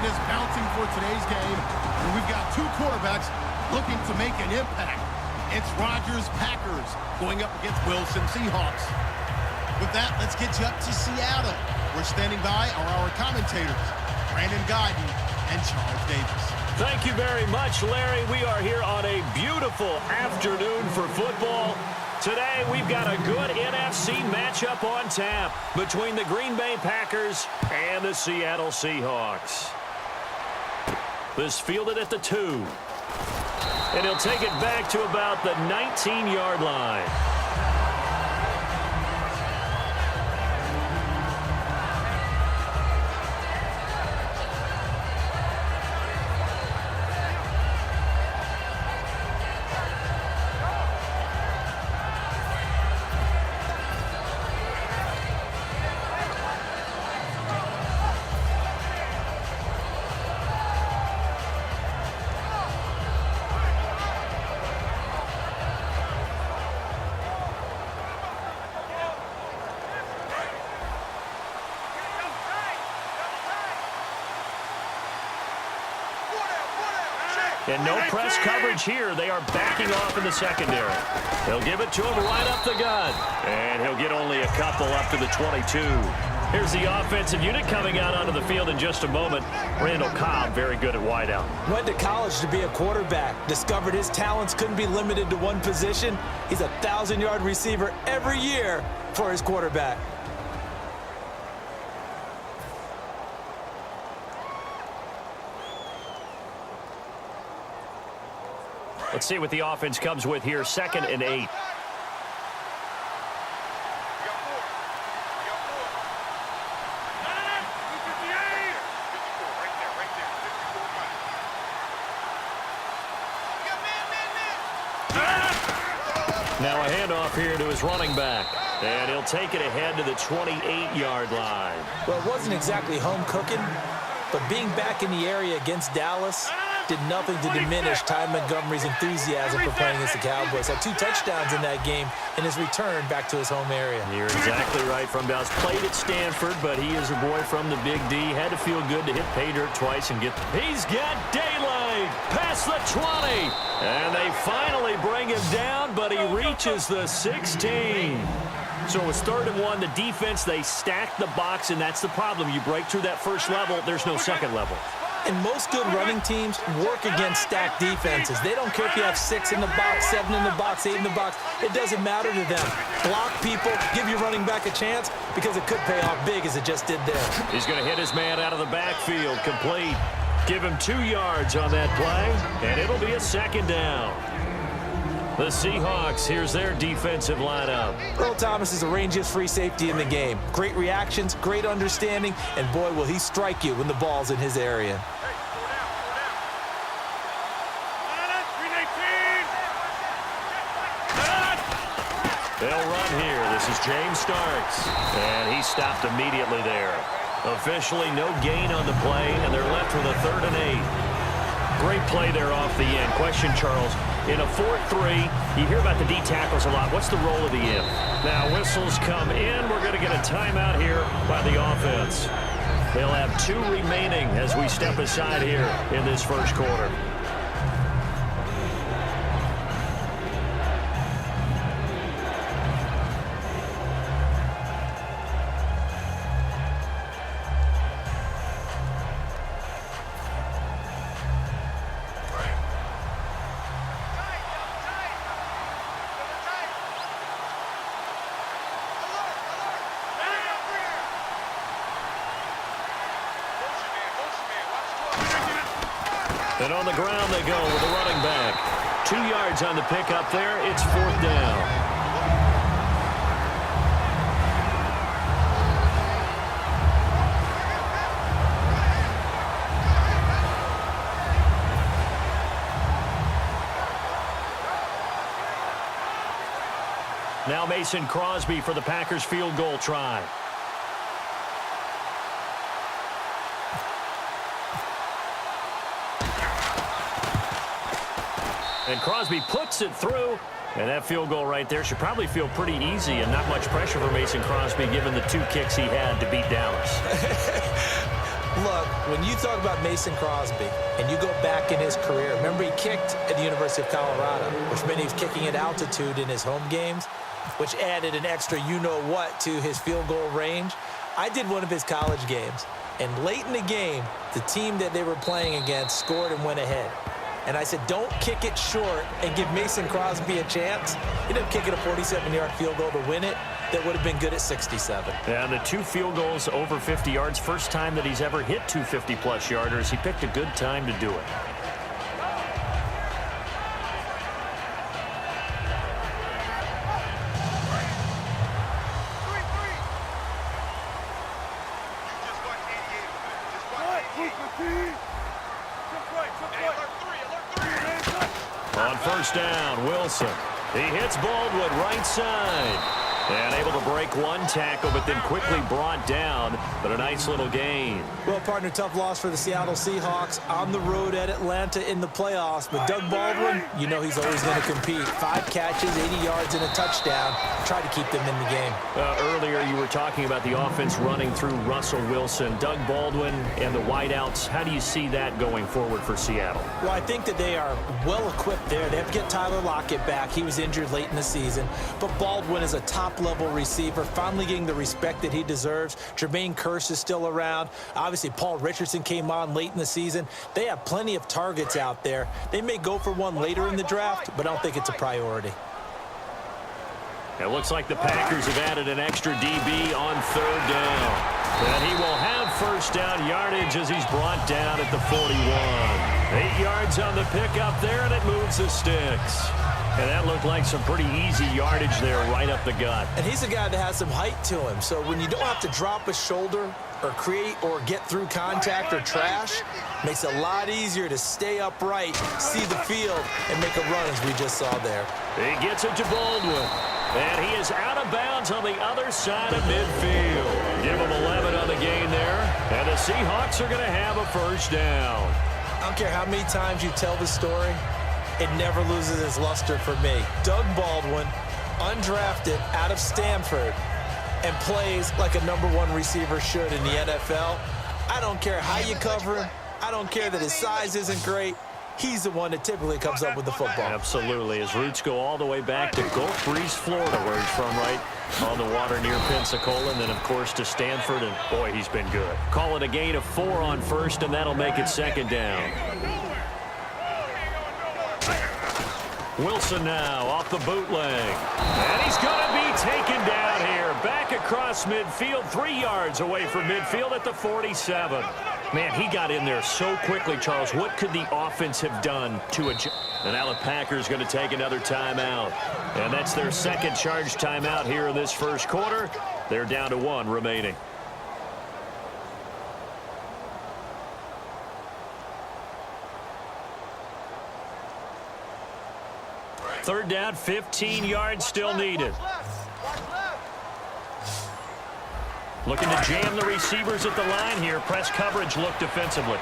action is bouncing for today's game, and we've got two quarterbacks looking to make an impact. It's Rodgers, Packers, going up against Wilson, Seahawks. With that, let's get you up to Seattle. We're standing by are our commentators, Brandon Guyton and Charles Davis. Thank you very much, Larry. We are here on a beautiful afternoon for football. Today, we've got a good NFC matchup on tap between the Green Bay Packers and the Seattle Seahawks. This fielded at the 2. And he'll take it back to about the 19-yard line. And no press coverage here. They are backing off in the secondary. They'll give it to him right up the gut. And he'll get only a couple up to the 22. Here's the offensive unit coming out onto the field in just a moment. Randall Cobb, very good at wideout. Went to college to be a quarterback. Discovered his talents couldn't be limited to one position. He's a 1,000-yard receiver every year for his quarterback. Let's see what the offense comes with here. 2nd and 8. Now a handoff here to his running back. And he'll take it ahead to the 28-yard line. Well, it wasn't exactly home cooking, but being back in the area against Dallas did nothing to diminish Ty Montgomery's enthusiasm for playing against the Cowboys. Had 2 touchdowns in that game in his return back to his home area. You're exactly right from Dallas. Played at Stanford, but he is a boy from the Big D. Had to feel good to hit pay dirt twice and get... He's got daylight past the 20. And they finally bring him down, but he reaches the 16. So it was 3rd and 1. The defense, they stacked the box, and that's the problem. You break through that first level, there's no second level. And most good running teams work against stacked defenses. They don't care if you have 6 in the box, 7 in the box, 8 in the box. It doesn't matter to them. Block people, give your running back a chance because it could pay off big as it just did there. He's going to hit his man out of the backfield, complete. Give him 2 yards on that play, and it'll be a 2nd down. The Seahawks, here's their defensive lineup. Earl Thomas is the rangiest free safety in the game. Great reactions, great understanding, and boy, will he strike you when the ball's in his area. They'll run here. This is James Starks, and he stopped immediately there. Officially no gain on the play, and they're left with a 3rd and 8. Great play there off the end. Question, Charles. In a 4-3, you hear about the D tackles a lot. What's the role of the if? Now whistles come in. We're going to get a timeout here by the offense. They'll have 2 remaining as we step aside here in this first quarter. And on the ground they go with the running back. 2 yards on the pickup there. It's 4th down. Now Mason Crosby for the Packers field goal try. And Crosby puts it through, and that field goal right there should probably feel pretty easy and not much pressure for Mason Crosby given the 2 kicks he had to beat Dallas. Look, When you talk about Mason Crosby and you go back in his career, remember he kicked at the University of Colorado, which meant he was kicking at altitude in his home games, which added an extra you-know-what to his field goal range. I did one of his college games, and late in the game, the team that they were playing against scored and went ahead. And I said, don't kick it short and give Mason Crosby a chance. He ended up kicking a 47-yard field goal to win it. That would have been good at 67. And the 2 field goals over 50 yards, first time that he's ever hit 2 50-plus yarders. He picked a good time to do it. On first down, Wilson. He hits Baldwin right side. And able to break one tackle, but then quickly brought down. But a nice little gain. Well, partner, tough loss for the Seattle Seahawks on the road at Atlanta in the playoffs. But Doug Baldwin, you know he's always going to compete. 5 catches, 80 yards, and a touchdown. Try to keep them in the game. Earlier, you were talking about the offense running through Russell Wilson. Doug Baldwin and the wideouts, how do you see that going forward for Seattle? Well, I think that they are well-equipped there. They have to get Tyler Lockett back. He was injured late in the season. But Baldwin is a top-level receiver, finally getting the respect that he deserves. Jermaine Kearse is still around. Obviously, Paul Richardson came on late in the season. They have plenty of targets out there. They may go for one later in the draft, but I don't think it's a priority. It looks like the Packers have added an extra DB on third down. And he will have first down yardage as he's brought down at the 41. 8 yards on the pickup there, and it moves the sticks. And that looked like some pretty easy yardage there right up the gut. And he's a guy that has some height to him. So when you don't have to drop a shoulder or create or get through contact or trash, makes it a lot easier to stay upright, see the field, and make a run as we just saw there. He gets it to Baldwin. And he is out of bounds on the other side of midfield. Give him 11 on the gain there. And the Seahawks are going to have a first down. I don't care how many times you tell the story, it never loses its luster for me. Doug Baldwin, undrafted out of Stanford, and plays like a #1 receiver should in the NFL. I don't care how you cover him. I don't care that his size isn't great. He's the one that typically comes up with the football. Absolutely. His roots go all the way back to Gulf Breeze, Florida, where he's from, right on the water near Pensacola, and then, of course, to Stanford, and, boy, he's been good. Call it a gain of 4 on first, and that'll make it second down. Wilson now off the bootleg. And he's going to be taken down here. Back across midfield, 3 yards away from midfield at the 47. Man, he got in there so quickly, Charles. What could the offense have done to adjust? And now the Packers going to take another timeout. And that's their second charge timeout here in this first quarter. They're down to 1 remaining. Third down, 15 yards still needed. Looking to jam the receivers at the line here. Press coverage look defensively.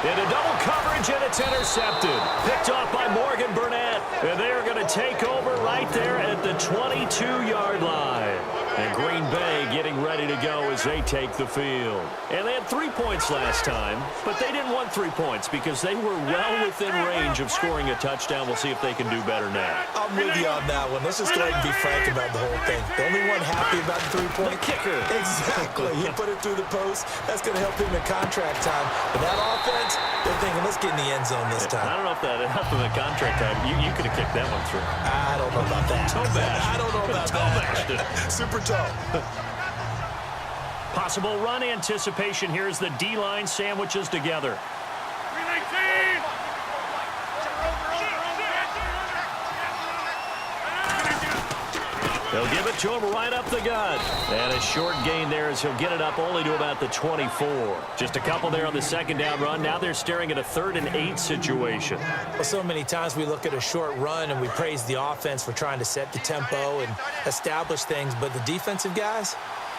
Into double coverage, and it's intercepted. Picked off by Morgan Burnett. And they're going to take over right there at the 22-yard line. And Green Bay getting ready to go as they take the field. And they had 3 points last time, but they didn't want 3 points because they were well within range of scoring a touchdown. We'll see if they can do better now. I'm with you on that one. Let's just go ahead and be frank about the whole thing. The only one happy about the 3-point kicker. Exactly. He put it through the post. That's going to help him in contract time. But that offense, they're thinking, let's get in the end zone this time. I don't know if that helped in the contract time. You could have kicked that one through. I don't know about that. I don't know about that. Super toe. Possible run anticipation here as the D-line sandwiches together. They'll give it to him right up the gut. And a short gain there as he'll get it up only to about the 24. Just a couple there on the second down run. Now they're staring at a 3rd and 8 situation. Well, so many times we look at a short run and we praise the offense for trying to set the tempo and establish things. But the defensive guys,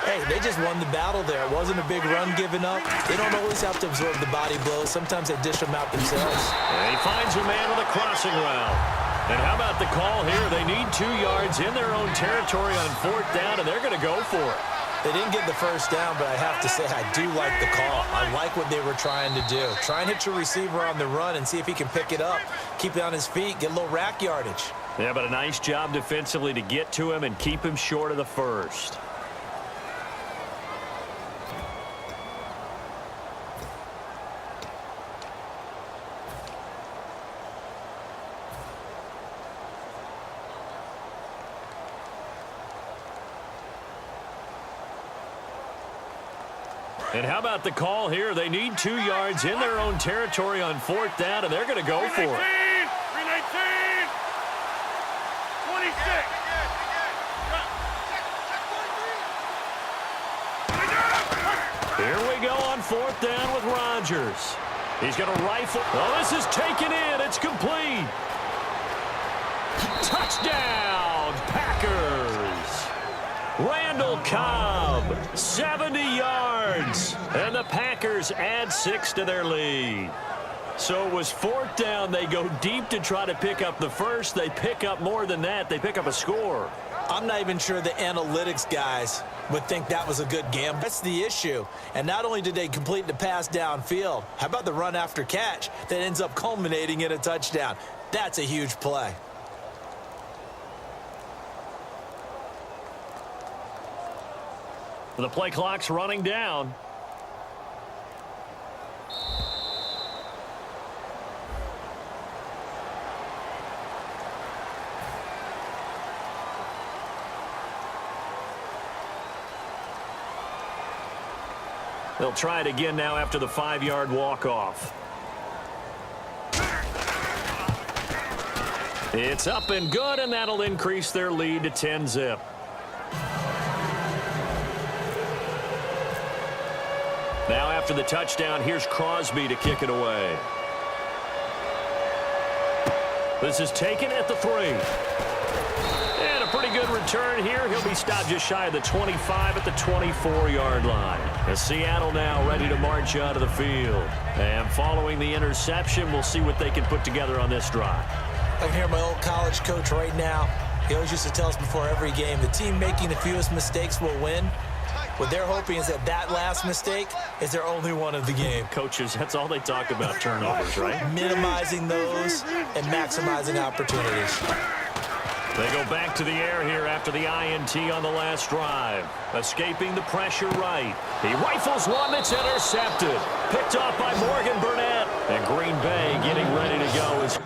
hey, they just won the battle there. It wasn't a big run given up. They don't always have to absorb the body blows. Sometimes they dish them out themselves. And he finds a man with a crossing route. And how about the call here? They need 2 yards in their own territory on 4th down, and they're going to go for it. They didn't get the first down, but I have to say I do like the call. I like what they were trying to do. Try and hit your receiver on the run and see if he can pick it up, keep it on his feet, get a little rack yardage. Yeah, but a nice job defensively to get to him and keep him short of the first. And how about the call here? They need 2 yards in their own territory on 4th down, and they're going to go for it. 319, 26. Here we go on 4th down with Rodgers. He's going to rifle. Oh, this is taken in. It's complete. Touchdown, Packers. Randall Cobb, 70 yards. And the Packers add 6 to their lead. So it was 4th down. They go deep to try to pick up the first. They pick up more than that. They pick up a score. I'm not even sure the analytics guys would think that was a good gamble. That's the issue. And not only did they complete the pass downfield, how about the run after catch that ends up culminating in a touchdown? That's a huge play. The play clock's running down. They'll try it again now after the 5-yard walk-off. It's up and good, and that'll increase their lead to 10-zip. Now after the touchdown, here's Crosby to kick it away. This is taken at the 3. And a pretty good return here. He'll be stopped just shy of the 25 at the 24-yard line. As Seattle now ready to march out of the field. And following the interception, we'll see what they can put together on this drive. I can hear my old college coach right now. He always used to tell us before every game, the team making the fewest mistakes will win. What they're hoping is that that last mistake is their only one of the game. Coaches, that's all they talk about, turnovers, right? Minimizing those and maximizing opportunities. They go back to the air here after the INT on the last drive. Escaping the pressure right. He rifles one that's intercepted. Picked off by Morgan Burnett. And Green Bay getting ready to go as